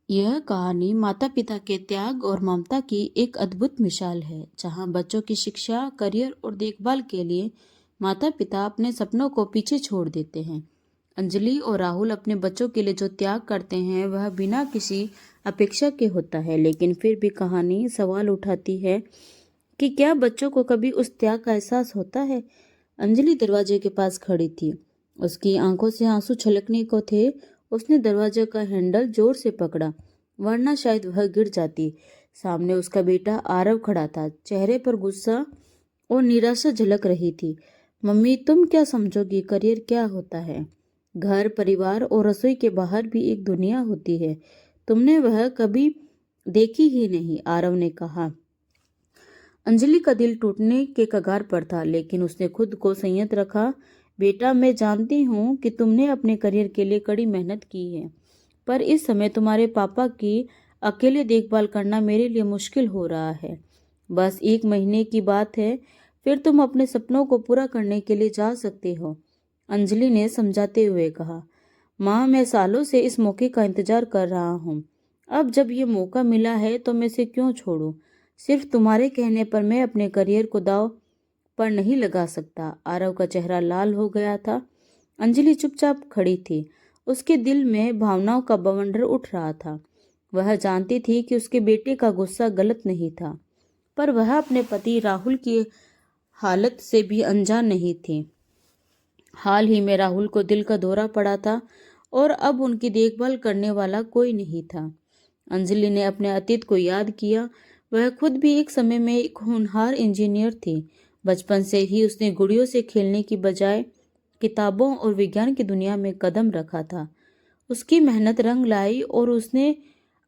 यह कहानी माता पिता के त्याग और ममता की एक अद्भुत मिसाल है, जहां बच्चों की शिक्षा, करियर और देखभाल के लिए माता पिता अपने सपनों को पीछे छोड़ देते हैं। अंजलि और राहुल अपने बच्चों के लिए जो त्याग करते हैं वह बिना किसी अपेक्षा के होता है, लेकिन फिर भी कहानी सवाल उठाती है कि क्या बच्चों को कभी उस त्याग का एहसास होता है। अंजलि दरवाजे के पास खड़ी थी। उसकी आंखों से आंसू छलकने को थे। उसने दरवाजे का हैंडल जोर से पकड़ा, वरना शायद वह गिर जाती। सामने उसका बेटा आरव खड़ा था। चेहरे पर गुस्सा और निराशा झलक रही थी। मम्मी, तुम क्या समझोगी? करियर क्या होता है? घर, परिवार और रसोई के बाहर भी एक दुनिया होती है। तुमने वह कभी देखी ही नहीं, आरव ने कहा। अंजलि का दिल टूटने के कगार पर था, लेकिन उसने खुद को संयत रखा। बेटा, मैं जानती हूँ कि तुमने अपने करियर के लिए कड़ी मेहनत की है, पर इस समय तुम्हारे पापा की अकेले देखभाल करना मेरे लिए मुश्किल हो रहा है। बस 1 महीने की बात है, फिर तुम अपने सपनों को पूरा करने के लिए जा सकते हो। अंजलि ने समझाते हुए कहा। माँ, मैं सालों से इस मौके का इंतजार कर रहा हूँ। अब जब ये मौका मिला है तो मैं इसे क्यों छोड़ूं? सिर्फ तुम्हारे कहने पर मैं अपने करियर को दांव पर नहीं लगा सकता। आरव का चेहरा लाल हो गया था। अंजलि चुपचाप खड़ी थी। उसके दिल में भावनाओं का बवंडर उठ रहा था। वह जानती थी कि उसके बेटे का गुस्सा गलत नहीं था, पर वह अपने पति राहुल की हालत से भी अनजान नहीं थी। हाल ही में राहुल को दिल का दौरा पड़ा था और अब उनकी देखभाल करने वाला कोई नहीं था। अंजलि ने अपने अतीत को याद किया। वह खुद भी एक समय में एक होनहार इंजीनियर थी। बचपन से ही उसने गुड़ियों से खेलने की बजाय किताबों और विज्ञान की दुनिया में कदम रखा था। उसकी मेहनत रंग लाई और उसने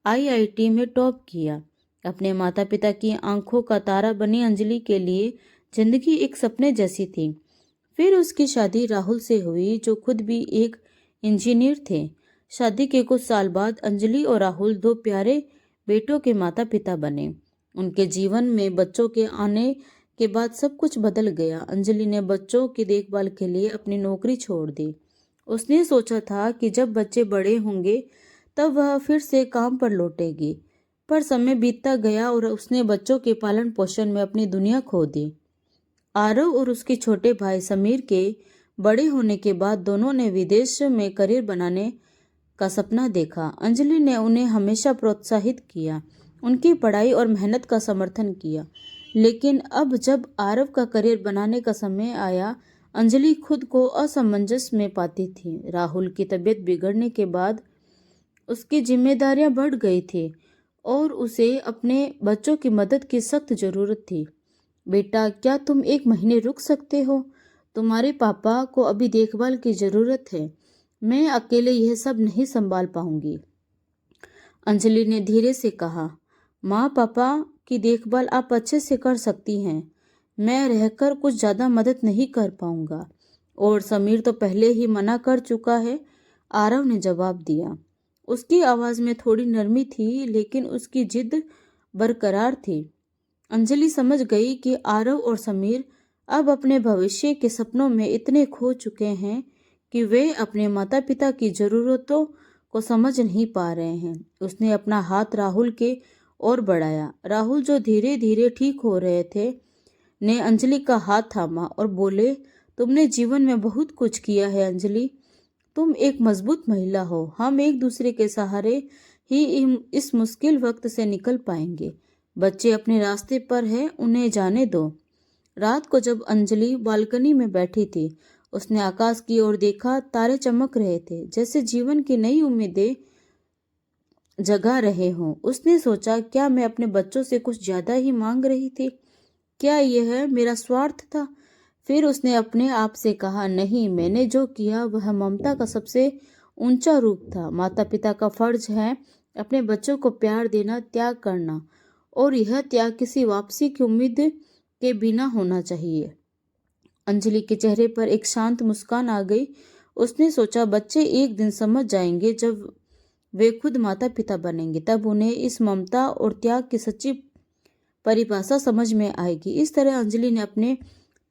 आईआईटी में टॉप किया। अपने माता पिता की आंखों का तारा बनी अंजलि के लिए जिंदगी एक सपने जैसी थी। फिर उसकी शादी राहुल से हुई, जो खुद भी एक इंजीनियर थे। शादी के कुछ साल बाद अंजलि और राहुल 2 प्यारे बेटों के माता पिता बने। उनके जीवन में बच्चों के आने के बाद सब कुछ बदल गया। अंजलि ने बच्चों की देखभाल के लिए अपनी नौकरी छोड़ दी। उसने सोचा था कि जब बच्चे बड़े होंगे तब वह फिर से काम पर लौटेगी, पर समय बीतता गया और उसने बच्चों के पालन पोषण में अपनी दुनिया खो दी। आरव और उसके छोटे भाई समीर के बड़े होने के बाद दोनों ने विदेश में करियर बनाने का सपना देखा। अंजलि ने उन्हें हमेशा प्रोत्साहित किया, उनकी पढ़ाई और मेहनत का समर्थन किया। लेकिन अब जब आरव का करियर बनाने का समय आया, अंजलि खुद को असमंजस में पाती थी। राहुल की तबीयत बिगड़ने के बाद उसकी जिम्मेदारियां बढ़ गई थी और उसे अपने बच्चों की मदद की सख्त जरूरत थी। बेटा, क्या तुम 1 महीने रुक सकते हो? तुम्हारे पापा को अभी देखभाल की जरूरत है। मैं अकेले यह सब नहीं संभाल पाऊंगी। अंजलि ने धीरे से कहा। माँ, पापा की देखभाल आप अच्छे से कर सकती हैं। मैं रहकर कुछ ज्यादा मदद नहीं कर पाऊंगा। और समीर तो पहले ही मना कर चुका है, आरव ने जवाब दिया। उसकी आवाज में थोड़ी नरमी थी, लेकिन उसकी जिद बरकरार थी। अंजलि समझ गई कि आरव और समीर अब अपने भविष्य के सपनों में इतने खो चुके हैं कि वे अपने माता पिता की जरूरतों को समझ नहीं पा रहे हैं। उसने अपना हाथ राहुल के ओर बढ़ाया। राहुल, जो धीरे धीरे ठीक हो रहे थे, ने अंजलि का हाथ थामा और बोले, तुमने जीवन में बहुत कुछ किया है अंजलि। तुम एक मजबूत महिला हो। हम एक दूसरे के सहारे ही इस मुश्किल वक्त से निकल पाएंगे। बच्चे अपने रास्ते पर हैं, उन्हें जाने दो। रात को जब अंजलि बालकनी में बैठी थी, उसने आकाश की ओर देखा। तारे चमक रहे थे, जैसे जीवन की नई उम्मीदें जगा रहे हों। उसने सोचा, क्या मैं अपने बच्चों से कुछ ज्यादा ही मांग रही थी? क्या यह मेरा स्वार्थ था? फिर उसने अपने आप से कहा, नहीं, मैंने जो किया वह ममता का सबसे ऊंचा रूप था। माता पिता का फर्ज है अपने बच्चों को प्यार देना, त्याग करना, और यह त्याग किसी वापसी की उम्मीद के बिना होना चाहिए। अंजलि के चेहरे पर एक शांत मुस्कान आ गई। उसने सोचा, बच्चे एक दिन समझ जाएंगे, जब वे खुद माता पिता बनेंगे, तब उन्हें इस ममता और त्याग की सच्ची परिभाषा समझ में आएगी। इस तरह अंजलि ने अपने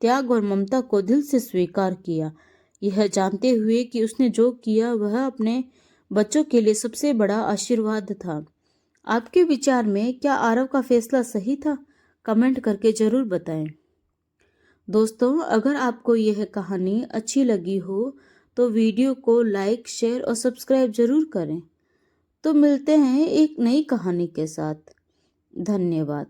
त्याग और ममता को दिल से स्वीकार किया, यह जानते हुए कि उसने जो किया वह अपने बच्चों के लिए सबसे बड़ा आशीर्वाद था। आपके विचार में क्या आरव का फैसला सही था? कमेंट करके जरूर बताएं। दोस्तों, अगर आपको यह कहानी अच्छी लगी हो तो वीडियो को लाइक, शेयर और सब्सक्राइब जरूर करें। तो मिलते हैं एक नई कहानी के साथ। धन्यवाद।